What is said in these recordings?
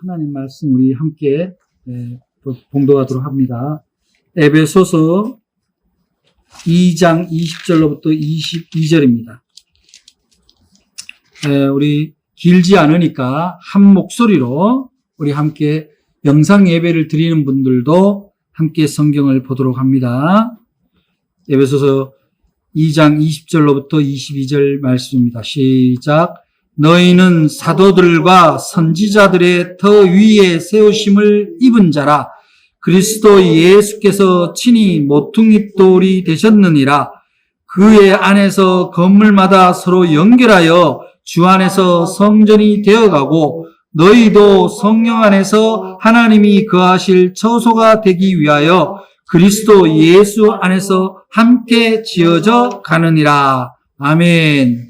하나님 말씀 우리 함께 봉독하도록 합니다. 에베소서 2장 20절로부터 22절입니다. 우리 길지 않으니까 한 목소리로 우리 함께 영상 예배를 드리는 분들도 함께 성경을 보도록 합니다. 에베소서 2장 20절로부터 22절 말씀입니다. 시작. 너희는 사도들과 선지자들의 더 위에 세우심을 입은 자라. 그리스도 예수께서 친히 모퉁이돌이 되셨느니라. 그의 안에서 건물마다 서로 연결하여 주 안에서 성전이 되어가고 너희도 성령 안에서 하나님이 거하실 처소가 되기 위하여 그리스도 예수 안에서 함께 지어져 가느니라. 아멘.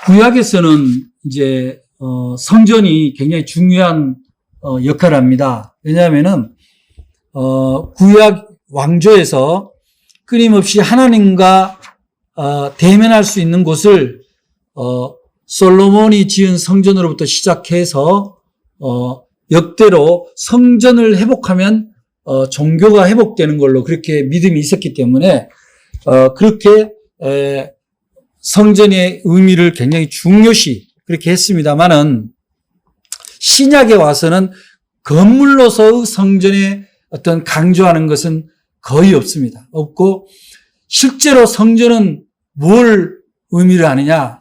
구약에서는 이제 성전이 굉장히 중요한 역할을 합니다. 왜냐하면은 구약 왕조에서 끊임없이 하나님과 대면할 수 있는 곳을 솔로몬이 지은 성전으로부터 시작해서 역대로 성전을 회복하면 종교가 회복되는 걸로 그렇게 믿음이 있었기 때문에 그렇게 성전의 의미를 굉장히 중요시 그렇게 했습니다만은 신약에 와서는 건물로서의 성전의 어떤 강조하는 것은 거의 없습니다. 없고 실제로 성전은 뭘 의미를 하느냐?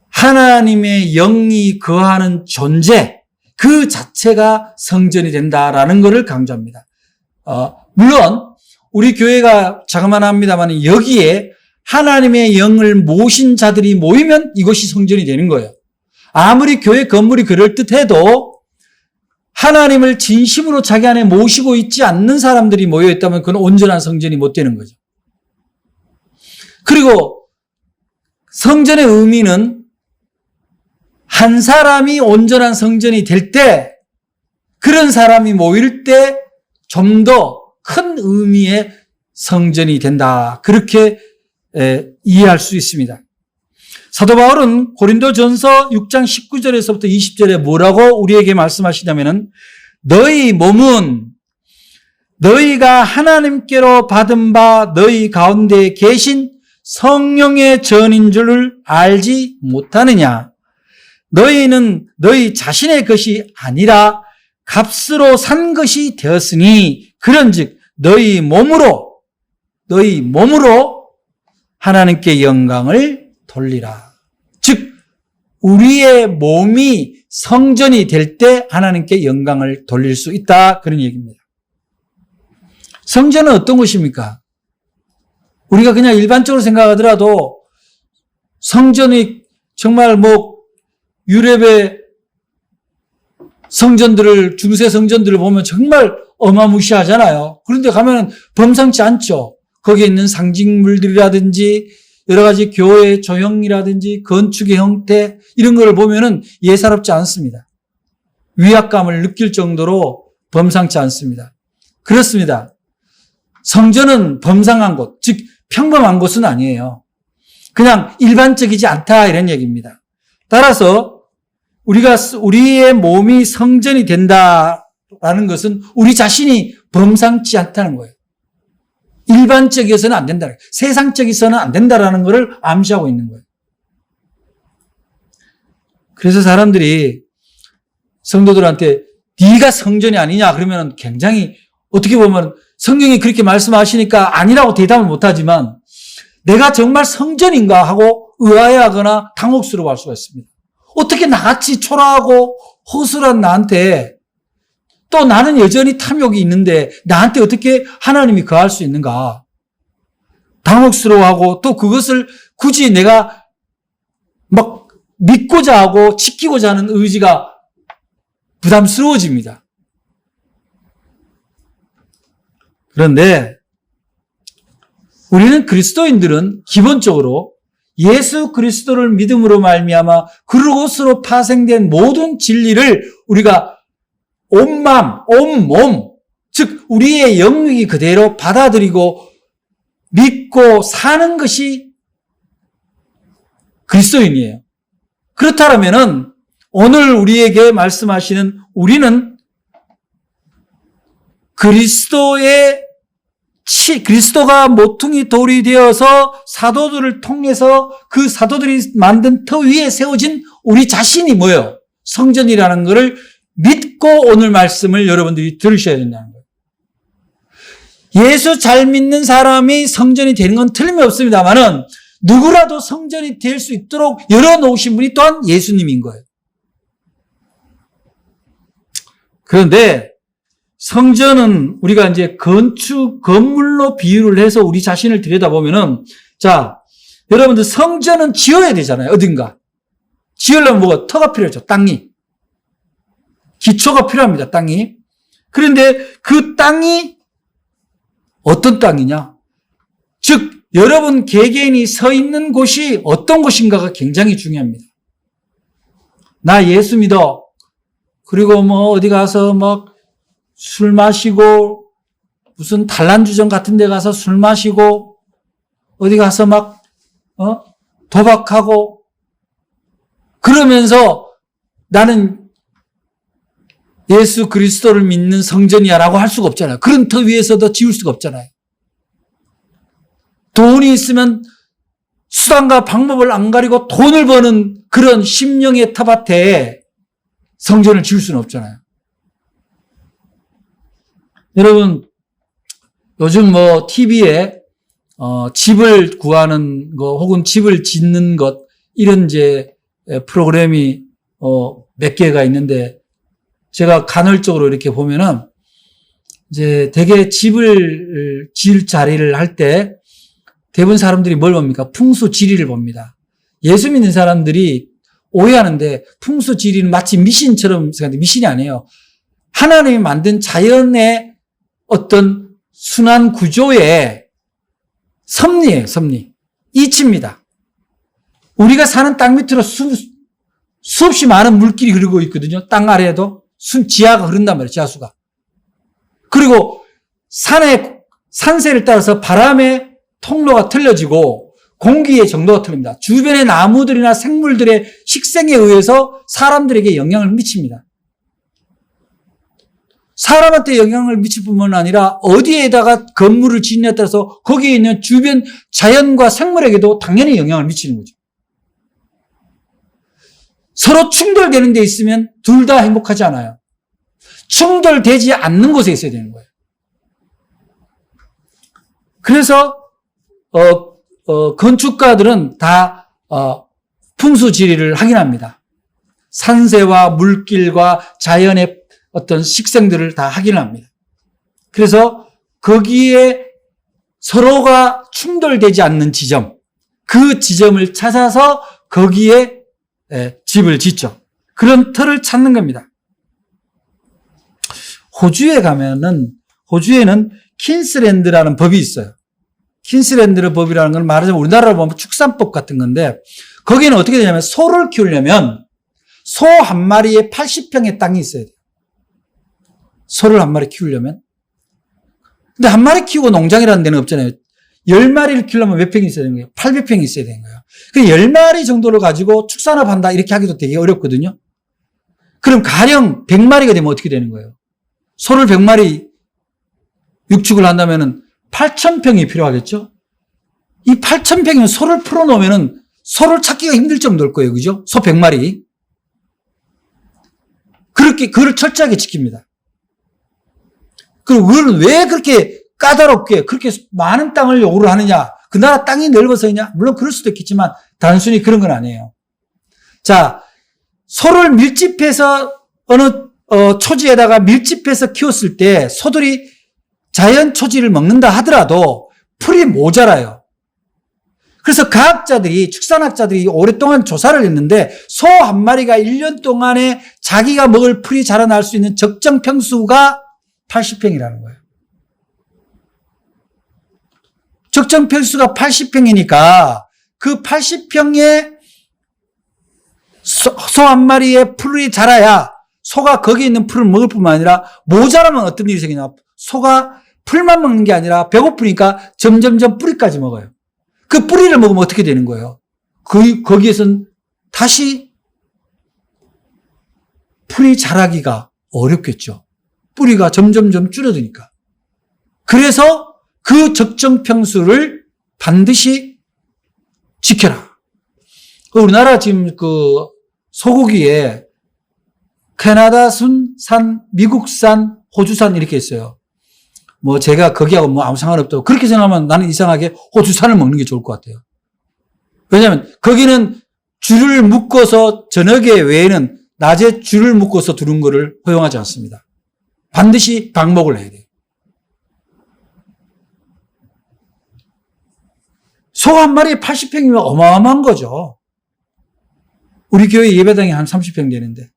하나님의 영이 거하는 존재 그 자체가 성전이 된다라는 것을 강조합니다. 물론 우리 교회가 자그마합니다만 여기에 하나님의 영을 모신 자들이 모이면 이것이 성전이 되는 거예요. 아무리 교회 건물이 그럴듯해도 하나님을 진심으로 자기 안에 모시고 있지 않는 사람들이 모여있다면 그건 온전한 성전이 못 되는 거죠. 그리고 성전의 의미는 한 사람이 온전한 성전이 될 때, 그런 사람이 모일 때 좀 더 큰 의미의 성전이 된다. 그렇게 이해할 수 있습니다. 사도 바울은 고린도전서 6장 19절에서부터 20절에 뭐라고 우리에게 말씀하시냐면은 너희 몸은 너희가 하나님께로 받은 바 너희 가운데 계신 성령의 전인 줄을 알지 못하느냐. 너희는 너희 자신의 것이 아니라 값으로 산 것이 되었으니 그런즉 너희 몸으로 하나님께 영광을 돌리라. 즉 우리의 몸이 성전이 될 때 하나님께 영광을 돌릴 수 있다. 그런 얘기입니다. 성전은 어떤 것입니까? 우리가 그냥 일반적으로 생각하더라도 성전이 정말 유럽의 성전들을, 중세 성전들을 보면 정말 어마무시하잖아요. 그런데 가면 범상치 않죠. 거기에 있는 상징물들이라든지 여러 가지 교회의 조형이라든지 건축의 형태 이런 걸 보면은 예사롭지 않습니다. 위압감을 느낄 정도로 범상치 않습니다. 그렇습니다. 성전은 범상한 곳, 즉 평범한 곳은 아니에요. 그냥 일반적이지 않다 이런 얘기입니다. 따라서 우리의 몸이 성전이 된다라는 것은 우리 자신이 범상치 않다는 거예요. 일반적이어서는 안 된다. 세상적이어서는 안 된다라는 것을 암시하고 있는 거예요. 그래서 사람들이 성도들한테 네가 성전이 아니냐 그러면 굉장히 어떻게 보면 성경이 그렇게 말씀하시니까 아니라고 대답을 못하지만 내가 정말 성전인가 하고 의아해하거나 당혹스러워할 수가 있습니다. 어떻게 나같이 초라하고 허술한 나한테 또 나는 여전히 탐욕이 있는데 나한테 어떻게 하나님이 거할 수 있는가? 당혹스러워하고 또 그것을 굳이 내가 믿고자 하고 지키고자 하는 의지가 부담스러워집니다. 그런데 우리는 그리스도인들은 기본적으로 예수 그리스도를 믿음으로 말미암아 그것으로 파생된 모든 진리를 우리가 온 마음, 온 몸, 즉 우리의 영역이 그대로 받아들이고 믿고 사는 것이 그리스도인이에요. 그렇다면은 오늘 우리에게 말씀하시는 우리는 그리스도가 모퉁이 돌이 되어서 사도들을 통해서 그 사도들이 만든 터 위에 세워진 우리 자신이 뭐예요? 성전이라는 것을 믿고 오늘 말씀을 여러분들이 들으셔야 된다는 거예요. 예수 잘 믿는 사람이 성전이 되는 건 틀림없습니다만은 누구라도 성전이 될 수 있도록 열어놓으신 분이 또한 예수님인 거예요. 그런데 성전은 우리가 이제 건물로 비유를 해서 우리 자신을 들여다보면은, 자, 여러분들 성전은 지어야 되잖아요. 어딘가. 지으려면 뭐가? 터가 필요하죠. 땅이. 기초가 필요합니다. 땅이. 그런데 그 땅이 어떤 땅이냐? 즉, 여러분 개개인이 서 있는 곳이 어떤 곳인가가 굉장히 중요합니다. 나 예수 믿어. 그리고 뭐 어디 가서 막 술 마시고 무슨 단란주점 같은 데 가서 술 마시고 어디 가서 막 도박하고 그러면서 나는 예수 그리스도를 믿는 성전이야 라고 할 수가 없잖아요. 그런 터 위에서도 지을 수가 없잖아요. 돈이 있으면 수단과 방법을 안 가리고 돈을 버는 그런 심령의 텃밭에 성전을 지을 수는 없잖아요. 여러분, 요즘 뭐 TV에 집을 구하는 거 혹은 집을 짓는 것 이런 이제 프로그램이 몇 개가 있는데 제가 간헐적으로 이렇게 보면은 이제 되게 집을 지을 자리를 할 때 대부분 사람들이 뭘 봅니까? 풍수지리를 봅니다. 예수 믿는 사람들이 오해하는데 풍수지리는 마치 미신처럼 생각하는데 미신이 아니에요. 하나님이 만든 자연의 어떤 순환 구조의 섭리예요, 섭리. 이치입니다. 우리가 사는 땅 밑으로 수없이 많은 물길이 흐르고 있거든요. 땅 아래에도 지하가 흐른단 말이에요, 지하수가. 그리고 산세를 따라서 바람의 통로가 틀려지고 공기의 정도가 틀립니다. 주변의 나무들이나 생물들의 식생에 의해서 사람들에게 영향을 미칩니다. 사람한테 영향을 미칠 뿐만 아니라 어디에다가 건물을 짓느냐에 따라서 거기에 있는 주변 자연과 생물에게도 당연히 영향을 미치는 거죠. 서로 충돌되는 데 있으면 둘 다 행복하지 않아요. 충돌되지 않는 곳에 있어야 되는 거예요. 그래서 건축가들은 다 풍수지리를 확인합니다. 산세와 물길과 자연의 어떤 식생들을 다 확인합니다. 그래서 거기에 서로가 충돌되지 않는 지점, 그 지점을 찾아서 거기에 집을 짓죠. 그런 터를 찾는 겁니다. 호주에 가면은, 호주에는 퀸스랜드라는 법이 있어요. 퀸스랜드 법이라는 건 말하자면 우리나라로 보면 축산법 같은 건데, 거기는 어떻게 되냐면 소를 키우려면 소 한 마리에 80평의 땅이 있어야 돼요. 소를 한 마리 키우려면. 근데 한 마리 키우고 농장이라는 데는 없잖아요. 10마리를 키우려면 몇 평이 있어야 되는 거예요? 800평이 있어야 되는 거예요. 그 10마리 정도를 가지고 축산업 한다 이렇게 하기도 되게 어렵거든요. 그럼 가령 100마리가 되면 어떻게 되는 거예요? 소를 100마리 육축을 한다면은 8,000평이 필요하겠죠? 이 8,000평이면 소를 풀어놓으면은 소를 찾기가 힘들 정도일 거예요. 그죠? 소 100마리. 그걸 철저하게 지킵니다. 그리고 그걸 왜 그렇게 까다롭게 그렇게 많은 땅을 요구를 하느냐? 그 나라 땅이 넓어서냐? 물론 그럴 수도 있겠지만 단순히 그런 건 아니에요. 자, 소를 밀집해서 어느 초지에다가 밀집해서 키웠을 때 소들이 자연 초지를 먹는다 하더라도 풀이 모자라요. 그래서 과학자들이, 축산학자들이 오랫동안 조사를 했는데 소 한 마리가 1년 동안에 자기가 먹을 풀이 자라날 수 있는 적정 평수가 80평이라는 거예요. 적정 평수가 80평이니까 그 80평에 소 한 마리의 풀이 자라야 소가 거기 있는 풀을 먹을 뿐만 아니라 모자라면 어떤 일이 생기냐. 소가 풀만 먹는 게 아니라 배고프니까 점점점 뿌리까지 먹어요. 그 뿌리를 먹으면 어떻게 되는 거예요? 거기에선 다시 풀이 자라기가 어렵겠죠. 뿌리가 점점점 줄어드니까. 그래서 그 적정 평수를 반드시 지켜라. 우리나라 지금 그 소고기에 캐나다산, 미국산, 호주산 이렇게 있어요. 뭐 제가 거기하고 뭐 아무 상관없다고 그렇게 생각하면 나는 이상하게 호주산을 먹는 게 좋을 것 같아요. 왜냐하면 거기는 줄을 묶어서 저녁에 외에는 낮에 줄을 묶어서 두는 거를 허용하지 않습니다. 반드시 방목을 해야 돼요. 소 한 마리에 80평이면 어마어마한 거죠. 우리 교회 예배당이 한 30평 되는데.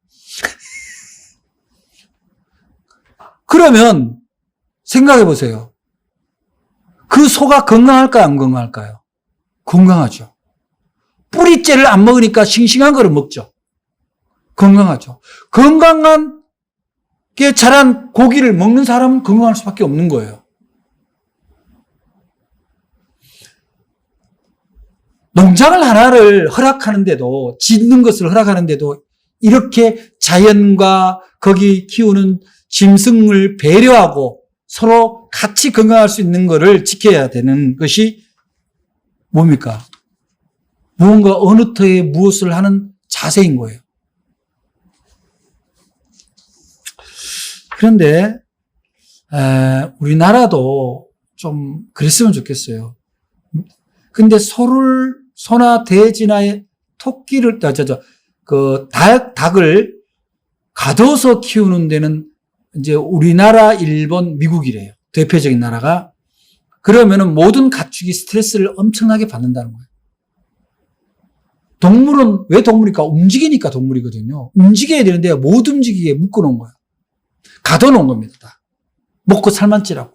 그러면 생각해 보세요. 그 소가 건강할까요? 안 건강할까요? 건강하죠. 뿌리째를 안 먹으니까 싱싱한 거를 먹죠. 건강하죠. 건강한 게 자란 고기를 먹는 사람은 건강할 수밖에 없는 거예요. 농장을 하나를 허락하는데도, 짓는 것을 허락하는데도 이렇게 자연과 거기 키우는 짐승을 배려하고 서로 같이 건강할 수 있는 것을 지켜야 되는 것이 뭡니까? 무언가 어느 터에 무엇을 하는 자세인 거예요. 그런데 우리나라도 좀 그랬으면 좋겠어요. 근데 소나 돼지나 토끼를 닭을 가둬서 키우는 데는 이제 우리나라, 일본, 미국이래요. 대표적인 나라가. 그러면은 모든 가축이 스트레스를 엄청나게 받는다는 거예요. 동물은 왜 동물일까? 움직이니까 동물이거든요. 움직여야 되는데 못 움직이게 묶어놓은 거예요. 가둬놓은 겁니다. 다. 먹고 살만 찌라고.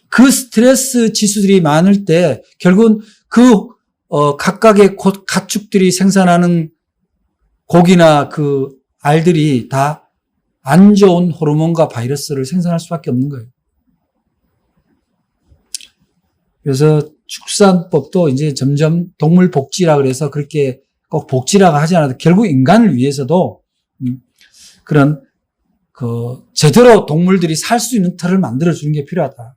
그 스트레스 지수들이 많을 때 결국은 그 각각의 가축들이 생산하는 고기나 그 알들이 다 안 좋은 호르몬과 바이러스를 생산할 수밖에 없는 거예요. 그래서 축산법도 이제 점점 동물 복지라 그래서 그렇게 꼭 복지라고 하지 않아도 결국 인간을 위해서도 그런 제대로 동물들이 살 수 있는 터를 만들어 주는 게 필요하다.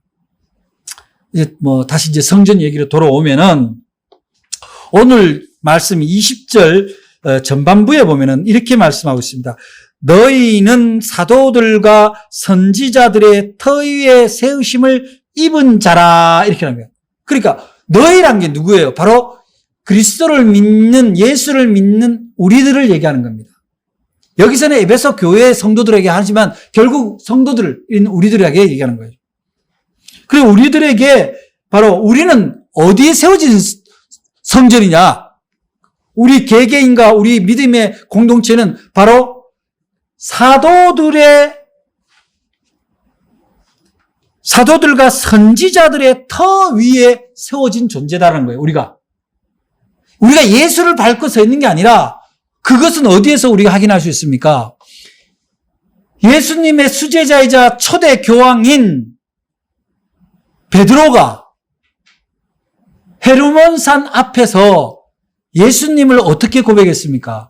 이제 다시 이제 성전 얘기로 돌아오면은 오늘 말씀 20절 전반부에 보면은 이렇게 말씀하고 있습니다. 너희는 사도들과 선지자들의 터 위에 세우심을 입은 자라 이렇게 합니다. 그러니까 너희란 게 누구예요? 바로 그리스도를 믿는, 예수를 믿는 우리들을 얘기하는 겁니다. 여기서는 에베소 교회 성도들에게 하지만 결국 성도들, 우리들에게 얘기하는 거예요. 그리고 우리들에게 바로 우리는 어디에 세워진 성전이냐? 우리 개개인과 우리 믿음의 공동체는 바로 사도들과 선지자들의 터 위에 세워진 존재다라는 거예요. 우리가 예수를 밟고 서 있는 게 아니라 그것은 어디에서 우리가 확인할 수 있습니까? 예수님의 수제자이자 초대 교황인 베드로가 헤르몬산 앞에서 예수님을 어떻게 고백했습니까?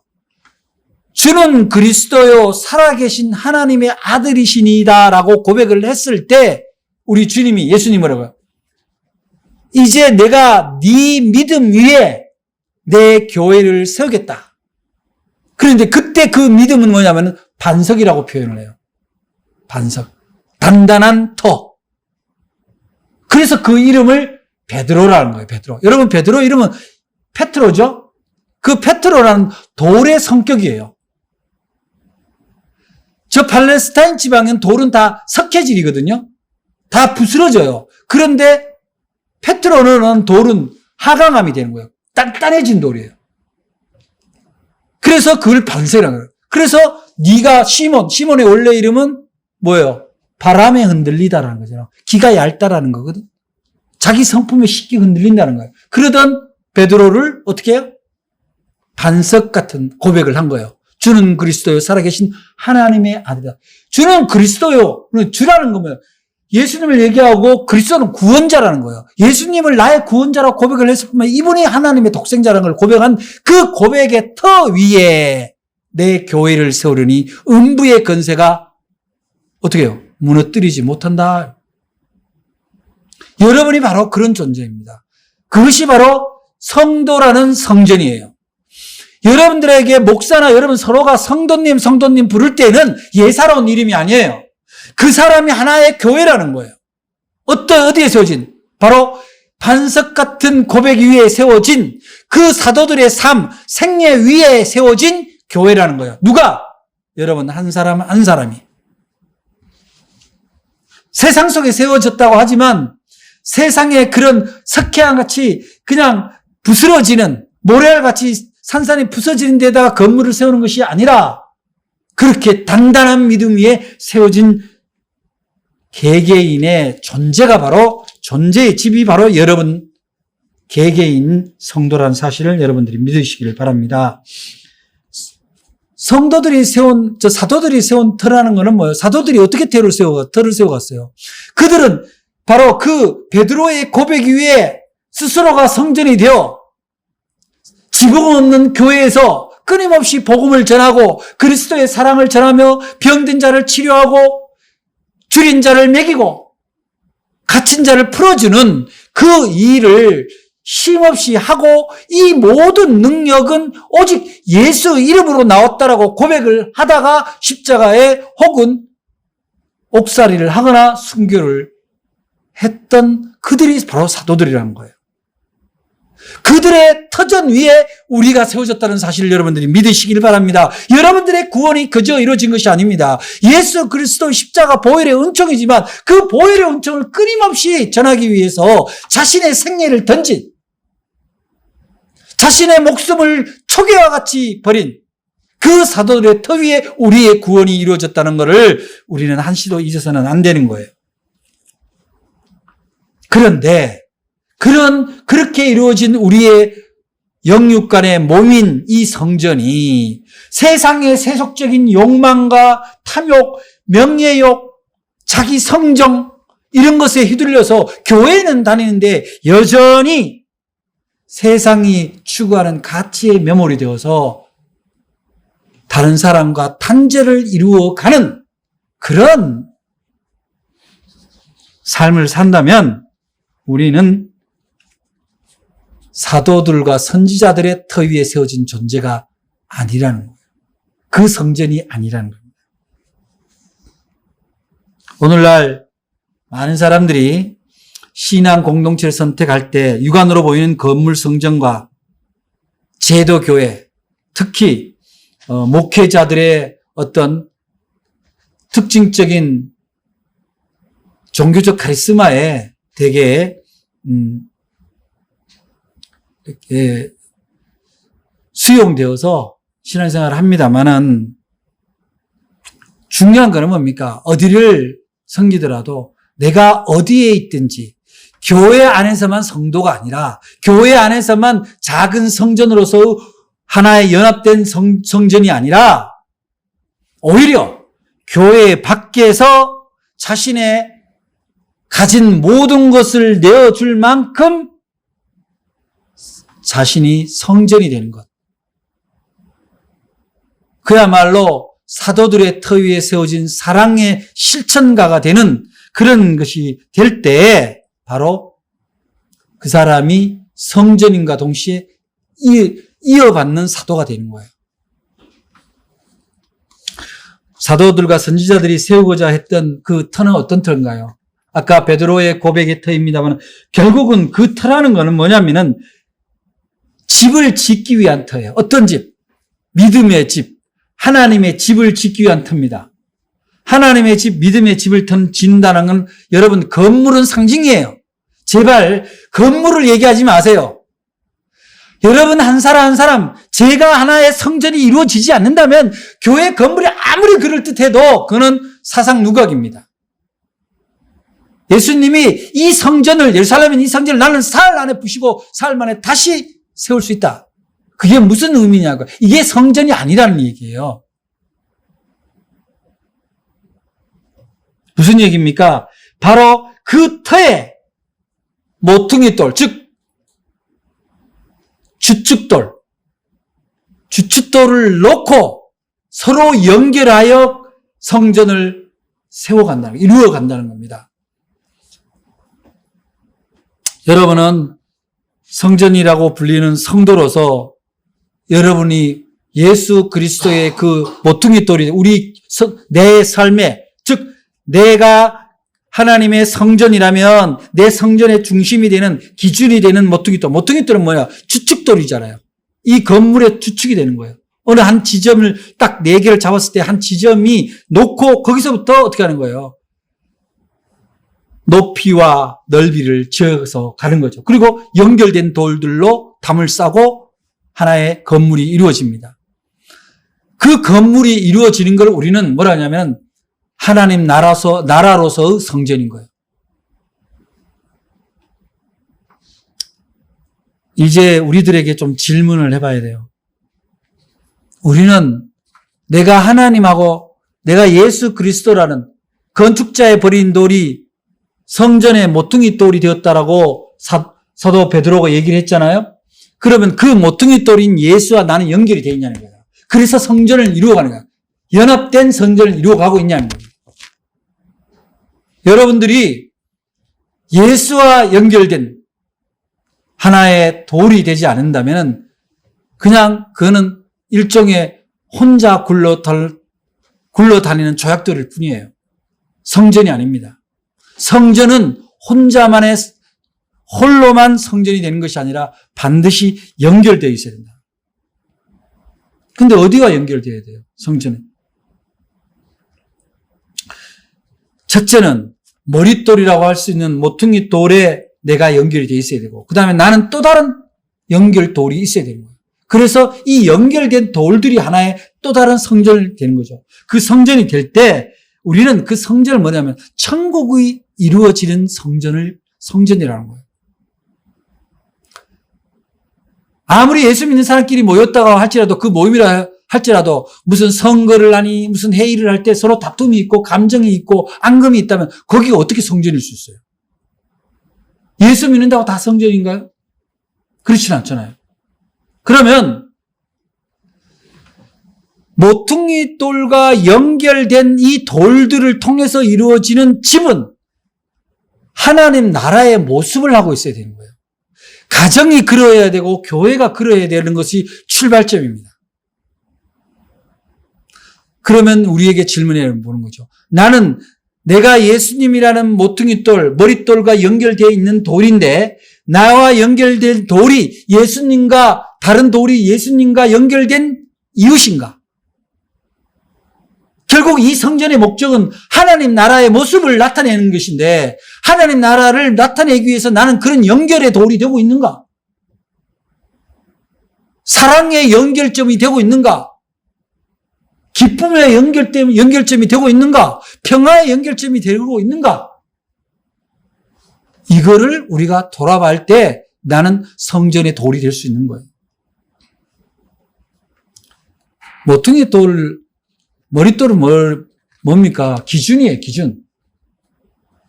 주는 그리스도요 살아계신 하나님의 아들이시니다라고 고백을 했을 때 우리 주님이 예수님이라고요. 이제 내가 네 믿음 위에 내 교회를 세우겠다. 그런데 그때 그 믿음은 뭐냐면 반석이라고 표현을 해요. 반석. 단단한 터. 그래서 그 이름을 베드로라는 거예요. 베드로. 여러분 베드로 이름은 페트로죠? 그 페트로라는 돌의 성격이에요. 저 팔레스타인 지방은 돌은 다 석회질이거든요. 다 부스러져요. 그런데 페트로는 돌은 하강암이 되는 거예요. 단단해진 돌이에요. 그래서 그걸 반석이라고 해요. 그래서 네가 시몬의 원래 이름은 뭐예요? 바람에 흔들리다라는 거잖아요. 기가 얇다라는 거거든. 자기 성품에 쉽게 흔들린다는 거예요. 그러던 베드로를 어떻게 해요? 반석 같은 고백을 한 거예요. 주는 그리스도요 살아계신 하나님의 아들이다. 주는 그리스도요. 주라는 거면 예수님을 얘기하고 그리스도는 구원자라는 거예요. 예수님을 나의 구원자라고 고백을 했을 뿐만 이분이 하나님의 독생자라는 걸 고백한 그 고백의 터 위에 내 교회를 세우려니 음부의 권세가 어떻게 해요? 무너뜨리지 못한다. 여러분이 바로 그런 존재입니다. 그것이 바로 성도라는 성전이에요. 여러분들에게 목사나 여러분 서로가 성도님 부를 때는 예사로운 이름이 아니에요. 그 사람이 하나의 교회라는 거예요. 어디에 세워진? 바로 반석 같은 고백 위에 세워진 그 사도들의 삶, 생애 위에 세워진 교회라는 거예요. 누가? 여러분 한 사람 한 사람이. 세상 속에 세워졌다고 하지만 세상에 그런 석회암같이 그냥 부스러지는 모래알같이 산산이 부서지는 데다가 건물을 세우는 것이 아니라 그렇게 단단한 믿음 위에 세워진 개개인의 존재가 바로 존재의 집이 바로 여러분 개개인 성도라는 사실을 여러분들이 믿으시기를 바랍니다. 성도들이 세운 사도들이 세운 터라는 것은 뭐예요? 사도들이 어떻게 터를 세워갔어요? 그들은 바로 그 베드로의 고백 위에 스스로가 성전이 되어 지붕 없는 교회에서 끊임없이 복음을 전하고 그리스도의 사랑을 전하며 병든 자를 치료하고 줄인 자를 먹이고 갇힌 자를 풀어주는 그 일을 쉼없이 하고 이 모든 능력은 오직 예수 이름으로 나왔다라고 고백을 하다가 십자가에 혹은 옥살이를 하거나 순교를 했던 그들이 바로 사도들이라는 거예요. 그들의 터전 위에 우리가 세워졌다는 사실을 여러분들이 믿으시길 바랍니다. 여러분들의 구원이 그저 이루어진 것이 아닙니다. 예수 그리스도 십자가 보혈의 은총이지만 그 보혈의 은총을 끊임없이 전하기 위해서 자신의 생애를 던진 자신의 목숨을 초계와 같이 버린 그 사도들의 터 위에 우리의 구원이 이루어졌다는 것을 우리는 한시도 잊어서는 안 되는 거예요. 그런데 그렇게 이루어진 우리의 영육간의 몸인 이 성전이 세상의 세속적인 욕망과 탐욕, 명예욕, 자기 성정 이런 것에 휘둘려서 교회는 다니는데 여전히 세상이 추구하는 가치에 매몰이 되어서 다른 사람과 단절을 이루어가는 그런 삶을 산다면 우리는 사도들과 선지자들의 터 위에 세워진 존재가 아니라는 거예요. 그 성전이 아니라는 겁니다. 오늘날 많은 사람들이 신앙 공동체를 선택할 때 육안으로 보이는 건물 성전과 제도교회, 특히 목회자들의 어떤 특징적인 종교적 카리스마에 되게 이렇게 수용되어서 신앙생활을 합니다만은 중요한 거는 뭡니까? 어디를 섬기더라도 내가 어디에 있든지 교회 안에서만 성도가 아니라 교회 안에서만 작은 성전으로서 하나의 연합된 성전이 아니라 오히려 교회 밖에서 자신의 가진 모든 것을 내어줄 만큼 자신이 성전이 되는 것. 그야말로 사도들의 터 위에 세워진 사랑의 실천가가 되는 그런 것이 될 때 바로 그 사람이 성전인과 동시에 이어받는 사도가 되는 거예요. 사도들과 선지자들이 세우고자 했던 그 터는 어떤 터인가요? 아까 베드로의 고백의 터입니다만 결국은 그 터라는 것은 뭐냐면은 집을 짓기 위한 터예요. 어떤 집? 믿음의 집. 하나님의 집을 짓기 위한 터입니다. 하나님의 집, 믿음의 집을 짓는다는 건 여러분 건물은 상징이에요. 제발 건물을 얘기하지 마세요. 여러분 한 사람 한 사람 제가 하나의 성전이 이루어지지 않는다면 교회 건물이 아무리 그럴듯해도 그는 사상 누각입니다. 예수님이 이 성전을 예루살렘인 이 성전을 나는 사흘 안에 부시고 사흘 만에 다시 세울 수 있다. 그게 무슨 의미냐고. 이게 성전이 아니라는 얘기예요. 무슨 얘기입니까? 바로 그 터에 모퉁이돌, 즉 주춧돌을 놓고 서로 연결하여 성전을 세워간다는, 이루어간다는 겁니다. 여러분은 성전이라고 불리는 성도로서 여러분이 예수 그리스도의 그 모퉁이 돌이 내 삶에, 즉 내가 하나님의 성전이라면 내 성전의 중심이 되는, 기준이 되는 모퉁이 돌. 모퉁이 돌은 뭐야? 주축돌이잖아요. 이 건물의 주축이 되는 거예요. 어느 한 지점을 딱 4개를 잡았을 때 한 지점이 놓고 거기서부터 어떻게 하는 거예요? 높이와 넓이를 지어서 가는 거죠. 그리고 연결된 돌들로 담을 싸고 하나의 건물이 이루어집니다. 그 건물이 이루어지는 걸 우리는 뭐라 하냐면 하나님 나라로서의 성전인 거예요. 이제 우리들에게 좀 질문을 해봐야 돼요. 우리는 내가 하나님하고 내가 예수 그리스도라는 건축자의 버린 돌이 성전의 모퉁이 돌이 되었다라고 사도 베드로가 얘기를 했잖아요. 그러면 그 모퉁이 돌인 예수와 나는 연결이 되어 있냐는 거예요. 그래서 성전을 이루어가는 거예요. 연합된 성전을 이루어가고 있냐는 거예요. 여러분들이 예수와 연결된 하나의 돌이 되지 않는다면 그냥 그거는 일종의 혼자 굴러다니는 조약돌일 뿐이에요. 성전이 아닙니다. 성전은 홀로만 성전이 되는 것이 아니라 반드시 연결되어 있어야 된다. 근데 어디가 연결되어야 돼요? 성전은. 첫째는 머릿돌이라고 할 수 있는 모퉁이 돌에 내가 연결이 되어 있어야 되고, 그 다음에 나는 또 다른 연결돌이 있어야 되는 거예요. 그래서 이 연결된 돌들이 하나의 또 다른 성전이 되는 거죠. 그 성전이 될 때 우리는 그 성전을 뭐냐면 천국이 이루어지는 성전이라는 거예요. 아무리 예수 믿는 사람끼리 모였다고 할지라도 그 모임이라 할지라도 무슨 선거를 하니 무슨 회의를 할 때 서로 다툼이 있고 감정이 있고 앙금이 있다면 거기가 어떻게 성전일 수 있어요? 예수 믿는다고 다 성전인가요? 그렇진 않잖아요. 그러면 모퉁이 돌과 연결된 이 돌들을 통해서 이루어지는 집은 하나님 나라의 모습을 하고 있어야 되는 거예요. 가정이 그러해야 되고 교회가 그러해야 되는 것이 출발점입니다. 그러면 우리에게 질문해 보는 거죠. 나는 내가 예수님이라는 모퉁이 돌, 머릿돌과 연결되어 있는 돌인데 나와 연결된 돌이 예수님과 다른 돌이 예수님과 연결된 이웃인가? 결국 이 성전의 목적은 하나님 나라의 모습을 나타내는 것인데 하나님 나라를 나타내기 위해서 나는 그런 연결의 돌이 되고 있는가? 사랑의 연결점이 되고 있는가? 기쁨의 연결점이 되고 있는가? 평화의 연결점이 되고 있는가? 이거를 우리가 돌아볼 때 나는 성전의 돌이 될 수 있는 거예요. 모퉁이 돌, 머릿돌은 뭡니까? 기준이에요, 기준.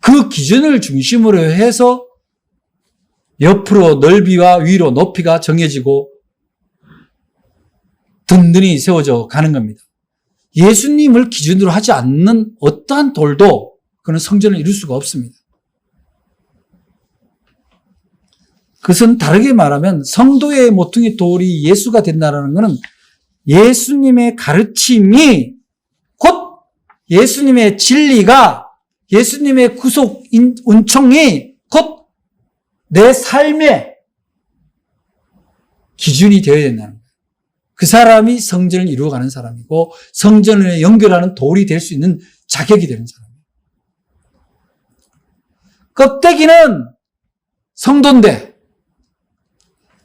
그 기준을 중심으로 해서 옆으로 넓이와 위로 높이가 정해지고 든든히 세워져 가는 겁니다. 예수님을 기준으로 하지 않는 어떠한 돌도 그는 성전을 이룰 수가 없습니다. 그것은 다르게 말하면 성도의 모퉁이 돌이 예수가 된다는 것은 예수님의 가르침이 곧 예수님의 진리가 예수님의 구속 은총이 곧 내 삶의 기준이 되어야 된다는 거예요. 그 사람이 성전을 이루어가는 사람이고 성전을 연결하는 돌이 될 수 있는 자격이 되는 사람이에요. 껍데기는 성도인데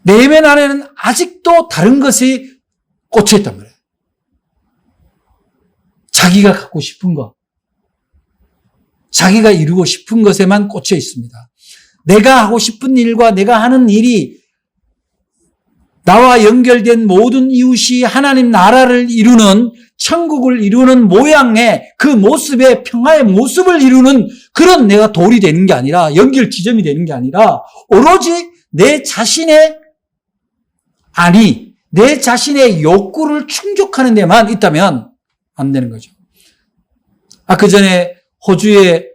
내면 안에는 아직도 다른 것이 꽂혀있단 말이에요. 자기가 갖고 싶은 것, 자기가 이루고 싶은 것에만 꽂혀 있습니다. 내가 하고 싶은 일과 내가 하는 일이 나와 연결된 모든 이웃이 하나님 나라를 이루는 천국을 이루는 모양의 그 모습의 평화의 모습을 이루는 그런 내가 돌이 되는 게 아니라 연결 지점이 되는 게 아니라 오로지 내 자신의 내 자신의 욕구를 충족하는 데만 있다면 안 되는 거죠. 아까 전에 호주의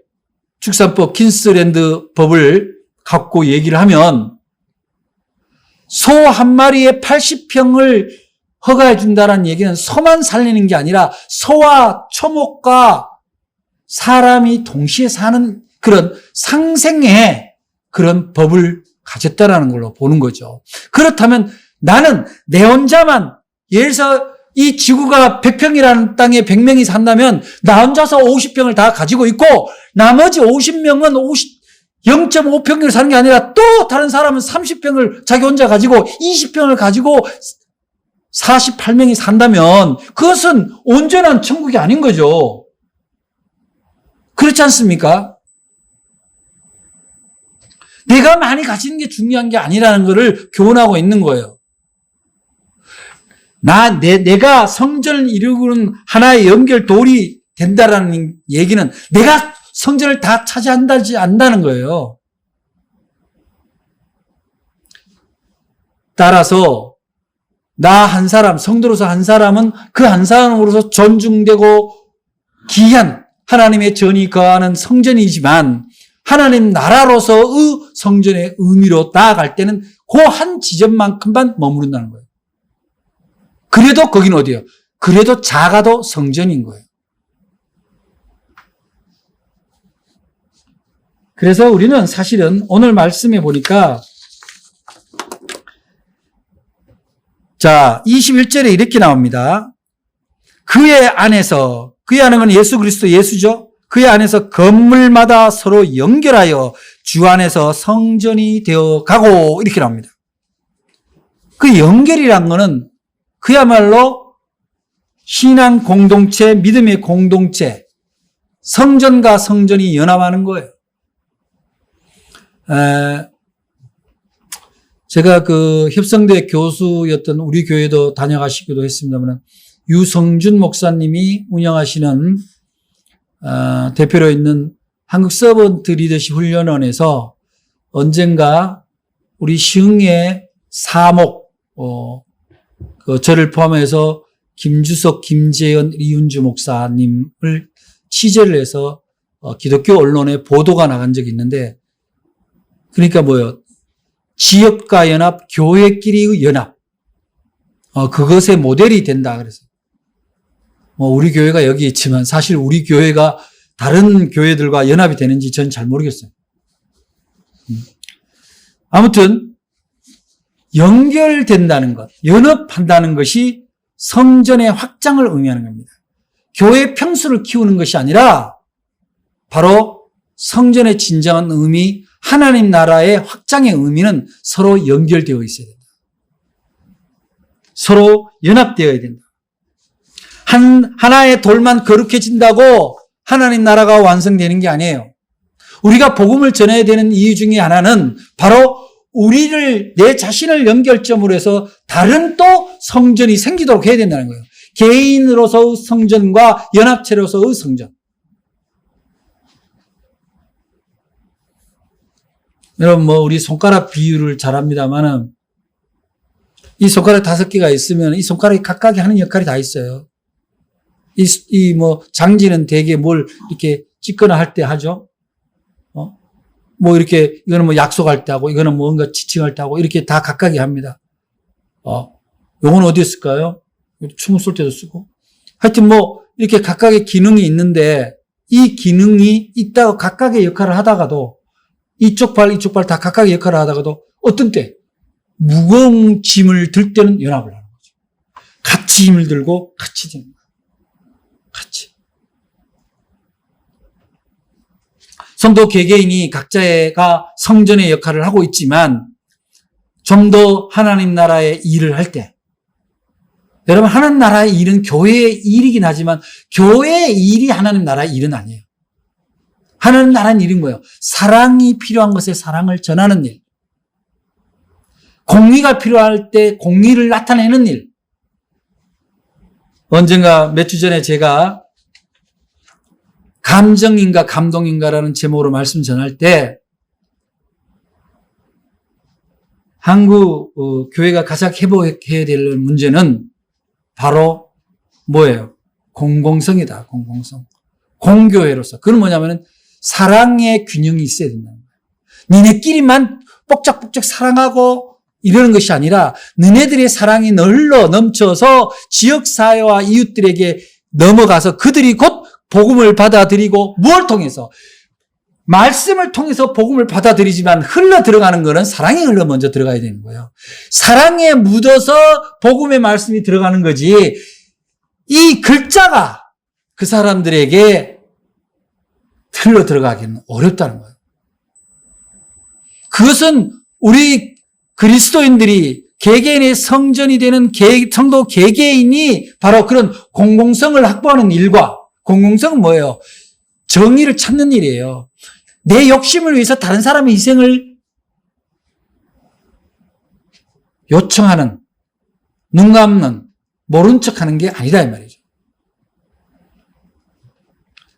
축산법 퀸스랜드 법을 갖고 얘기를 하면 소 한 마리에 80평을 허가해 준다는 얘기는 소만 살리는 게 아니라 소와 초목과 사람이 동시에 사는 그런 상생의 그런 법을 가졌다라는 걸로 보는 거죠. 그렇다면 나는 내 혼자만, 예를 들어서 이 지구가 100평이라는 땅에 100명이 산다면 나 혼자서 50평을 다 가지고 있고 나머지 50명은 0.5평을 사는 게 아니라 또 다른 사람은 30평을 자기 혼자 가지고 20평을 가지고 48명이 산다면 그것은 온전한 천국이 아닌 거죠. 그렇지 않습니까? 내가 많이 가지는 게 중요한 게 아니라는 것을 교훈하고 있는 거예요. 내가 성전을 이루는 하나의 연결돌이 된다라는 얘기는 내가 성전을 다 차지한다지 않는다는 거예요. 따라서 나 한 사람, 성도로서 한 사람은 그 한 사람으로서 존중되고 귀한 하나님의 전이 거하는 성전이지만 하나님 나라로서의 성전의 의미로 나아갈 때는 그 한 지점만큼만 머무른다는 거예요. 그래도 거긴 어디예요? 그래도 작아도 성전인 거예요. 그래서 우리는 사실은 오늘 말씀해 보니까 자, 21절에 이렇게 나옵니다. 그의 안에서, 그의 안은 건 예수 그리스도 예수죠. 그의 안에서 건물마다 서로 연결하여 주 안에서 성전이 되어 가고 이렇게 나옵니다. 그 연결이란 거는 그야말로 신앙 공동체, 믿음의 공동체, 성전과 성전이 연합하는 거예요. 제가 그 협성대 교수였던 우리 교회도 다녀가시기도 했습니다만 유성준 목사님이 운영하시는 대표로 있는 한국 서번트 리더십 훈련원에서 언젠가 우리 시흥의 사목 저를 포함해서 김주석, 김재현, 이윤주 목사님을 취재를 해서 기독교 언론에 보도가 나간 적이 있는데 그러니까 뭐예요? 지역과 연합, 교회끼리의 연합. 그것의 모델이 된다. 그래서. 우리 교회가 여기 있지만 사실 우리 교회가 다른 교회들과 연합이 되는지 전 잘 모르겠어요. 아무튼, 연결된다는 것, 연합한다는 것이 성전의 확장을 의미하는 겁니다. 교회 평수를 키우는 것이 아니라 바로 성전의 진정한 의미, 하나님 나라의 확장의 의미는 서로 연결되어 있어야 된다. 서로 연합되어야 된다. 하나의 돌만 거룩해진다고 하나님 나라가 완성되는 게 아니에요. 우리가 복음을 전해야 되는 이유 중에 하나는 바로 내 자신을 연결점으로 해서 다른 또 성전이 생기도록 해야 된다는 거예요. 개인으로서의 성전과 연합체로서의 성전. 여러분, 우리 손가락 비유를 잘 합니다만은, 이 손가락 5개가 있으면 이 손가락이 각각이 하는 역할이 다 있어요. 장지는 대개 뭘 이렇게 찍거나 할 때 하죠. 이거는 약속할 때 하고, 이거는 뭔가 지칭할 때 하고, 이렇게 다 각각이 합니다. 요건 어디에 쓸까요? 춤을 쏠 때도 쓰고. 하여튼 이렇게 각각의 기능이 있는데, 이 기능이 있다고 각각의 역할을 하다가도, 이쪽 발 다 각각의 역할을 하다가도 어떤 때 무거운 짐을 들 때는 연합을 하는 거죠. 같이 힘을 들고 같이 드는 거예요. 같이. 성도 개개인이 각자가 성전의 역할을 하고 있지만 좀 더 하나님 나라의 일을 할 때 여러분 하나님 나라의 일은 교회의 일이긴 하지만 교회의 일이 하나님 나라의 일은 아니에요. 하나님 나라는 일인 거예요. 사랑이 필요한 것에 사랑을 전하는 일. 공의가 필요할 때 공의를 나타내는 일. 언젠가 몇 주 전에 제가 감정인가 감동인가라는 제목으로 말씀 전할 때 한국 교회가 가장 회복해야 될 문제는 바로 뭐예요? 공공성이다, 공공성. 공교회로서. 그건 뭐냐면은 사랑의 균형이 있어야 된다는 거예요. 니네끼리만 뻑짝뻑짝 사랑하고 이러는 것이 아니라 너네들의 사랑이 널러 넘쳐서 지역사회와 이웃들에게 넘어가서 그들이 곧 복음을 받아들이고 무엇을 통해서? 말씀을 통해서 복음을 받아들이지만 흘러 들어가는 것은 사랑이 흘러 먼저 들어가야 되는 거예요. 사랑에 묻어서 복음의 말씀이 들어가는 거지 이 글자가 그 사람들에게 흘러 들어가기는 어렵다는 거예요. 그것은 우리 그리스도인들이 개개인의 성전이 되는 성도 개개인이 바로 그런 공공성을 확보하는 일과 공공성은 뭐예요? 정의를 찾는 일이에요. 내 욕심을 위해서 다른 사람의 희생을 요청하는, 눈 감는, 모른 척하는 게 아니다 이 말이죠.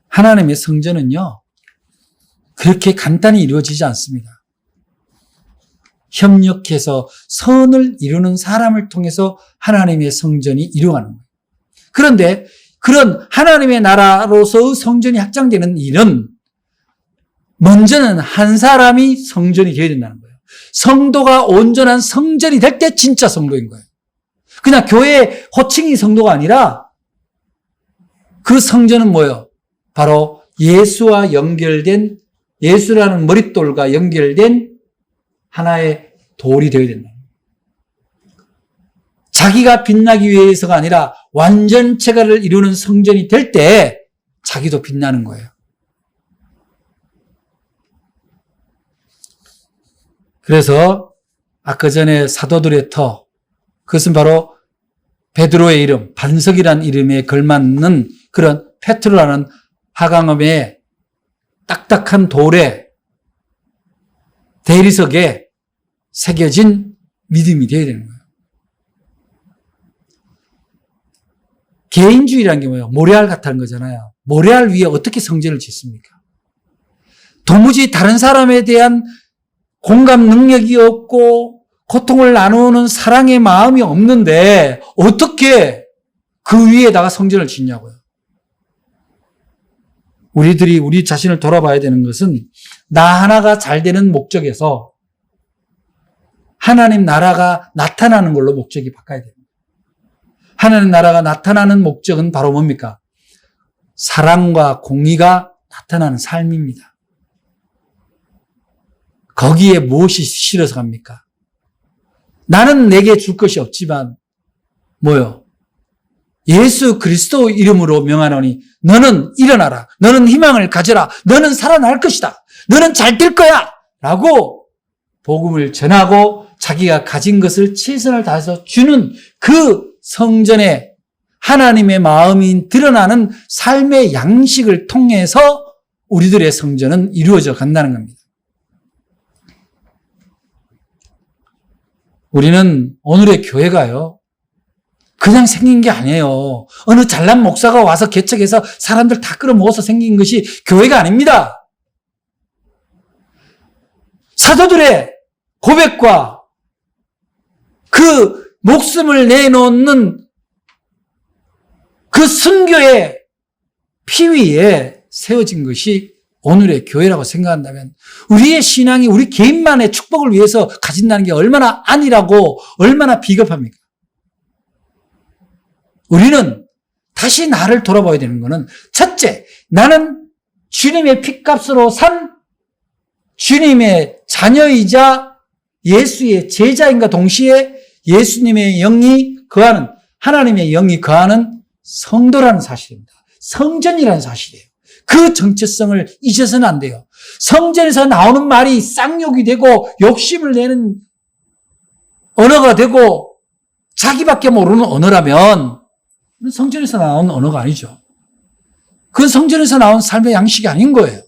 하나님의 성전은요, 그렇게 간단히 이루어지지 않습니다. 협력해서 선을 이루는 사람을 통해서 하나님의 성전이 이루어가는 거예요. 그런데 그런 하나님의 나라로서의 성전이 확장되는 일은 먼저는 한 사람이 성전이 되어야 된다는 거예요. 성도가 온전한 성전이 될 때 진짜 성도인 거예요. 그냥 교회의 호칭이 성도가 아니라 그 성전은 뭐예요? 바로 예수와 연결된, 예수라는 머릿돌과 연결된 하나의 돌이 되어야 된다. 자기가 빛나기 위해서가 아니라 완전체가를 이루는 성전이 될 때 자기도 빛나는 거예요. 그래서 아까 전에 사도들의 터, 그것은 바로 베드로의 이름, 반석이라는 이름에 걸맞는 그런 페트로라는 하강음의 딱딱한 돌에 대리석에 새겨진 믿음이 되어야 되는 거예요. 개인주의라는 게 뭐예요? 모래알 같다는 거잖아요. 모래알 위에 어떻게 성전을 짓습니까? 도무지 다른 사람에 대한 공감 능력이 없고 고통을 나누는 사랑의 마음이 없는데 어떻게 그 위에다가 성전을 짓냐고요. 우리들이 우리 자신을 돌아봐야 되는 것은 나 하나가 잘 되는 목적에서 하나님 나라가 나타나는 걸로 목적이 바꿔야 됩니다. 하나님 나라가 나타나는 목적은 바로 뭡니까? 사랑과 공의가 나타나는 삶입니다. 거기에 무엇이 실어서 갑니까? 나는 내게 줄 것이 없지만 뭐요? 예수 그리스도 이름으로 명하노니 너는 일어나라. 너는 희망을 가져라. 너는 살아날 것이다. 너는 잘 될 거야. 라고 복음을 전하고 자기가 가진 것을 최선을 다해서 주는 그 성전에 하나님의 마음이 드러나는 삶의 양식을 통해서 우리들의 성전은 이루어져 간다는 겁니다. 우리는 오늘의 교회가요, 그냥 생긴 게 아니에요. 어느 잘난 목사가 와서 개척해서 사람들 다 끌어모아서 생긴 것이 교회가 아닙니다. 사도들의 고백과 그 목숨을 내놓는 그 순교의 피 위에 세워진 것이 오늘의 교회라고 생각한다면 우리의 신앙이 우리 개인만의 축복을 위해서 가진다는 게 얼마나 아니라고 얼마나 비겁합니까? 우리는 다시 나를 돌아봐야 되는 것은 첫째, 나는 주님의 피값으로 산 주님의 자녀이자 예수의 제자인가 동시에 예수님의 영이 거하는, 하나님의 영이 거하는 성도라는 사실입니다. 성전이라는 사실이에요. 그 정체성을 잊어서는 안 돼요. 성전에서 나오는 말이 쌍욕이 되고 욕심을 내는 언어가 되고 자기밖에 모르는 언어라면 성전에서 나온 언어가 아니죠. 그건 성전에서 나온 삶의 양식이 아닌 거예요.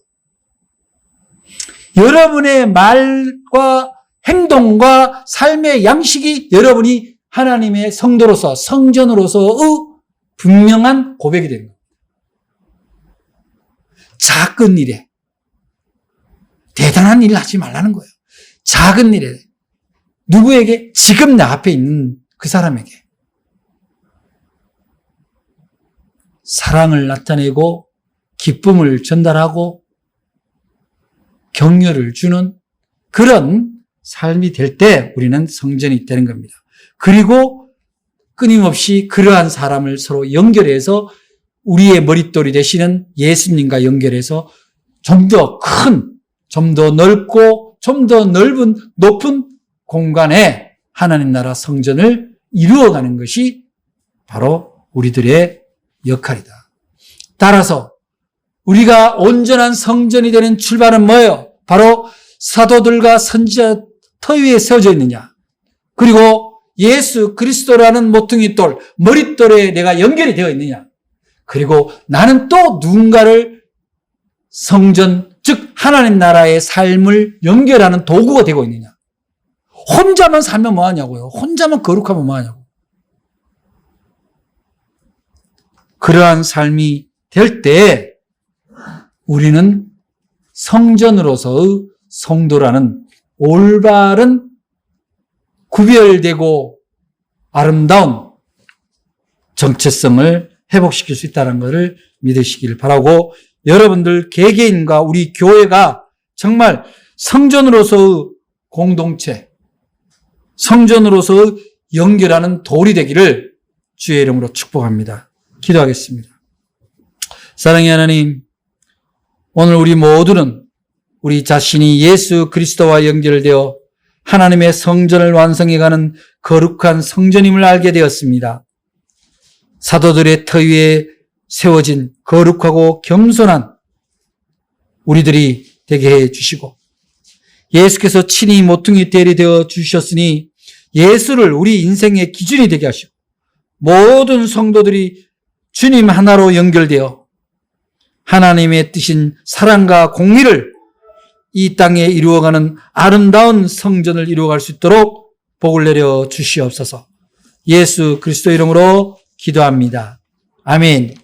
여러분의 말과 행동과 삶의 양식이 여러분이 하나님의 성도로서 성전으로서의 분명한 고백이 됩니다. 작은 일에 대단한 일을 하지 말라는 거예요. 작은 일에 누구에게? 지금 내 앞에 있는 그 사람에게. 사랑을 나타내고 기쁨을 전달하고 격려를 주는 그런 삶이 될 때 우리는 성전이 되는 겁니다. 그리고 끊임없이 그러한 사람을 서로 연결해서 우리의 머릿돌이 되시는 예수님과 연결해서 좀 더 큰, 좀 더 넓고 좀 더 넓은 높은 공간에 하나님 나라 성전을 이루어가는 것이 바로 우리들의 역할이다. 따라서 우리가 온전한 성전이 되는 출발은 뭐예요? 바로 사도들과 선지자 터 위에 세워져 있느냐. 그리고 예수 그리스도라는 모퉁이 돌, 머릿돌에 내가 연결이 되어 있느냐. 그리고 나는 또 누군가를 성전, 즉 하나님 나라의 삶을 연결하는 도구가 되고 있느냐. 혼자만 살면 뭐하냐고요. 혼자만 거룩하면 뭐하냐고. 그러한 삶이 될 때 우리는 성전으로서의 성도라는 올바른 구별되고 아름다운 정체성을 회복시킬 수 있다는 것을 믿으시길 바라고, 여러분들 개개인과 우리 교회가 정말 성전으로서의 공동체, 성전으로서 연결하는 돌이 되기를 주의 이름으로 축복합니다. 기도하겠습니다. 사랑의 하나님, 오늘 우리 모두는 우리 자신이 예수 그리스도와 연결되어 하나님의 성전을 완성해가는 거룩한 성전임을 알게 되었습니다. 사도들의 터 위에 세워진 거룩하고 겸손한 우리들이 되게 해 주시고, 예수께서 친히 모퉁이 텔이 되어 주셨으니 예수를 우리 인생의 기준이 되게 하시고, 모든 성도들이 주님 하나로 연결되어 하나님의 뜻인 사랑과 공의를 이 땅에 이루어가는 아름다운 성전을 이루어갈 수 있도록 복을 내려 주시옵소서. 예수 그리스도 이름으로 기도합니다. 아멘.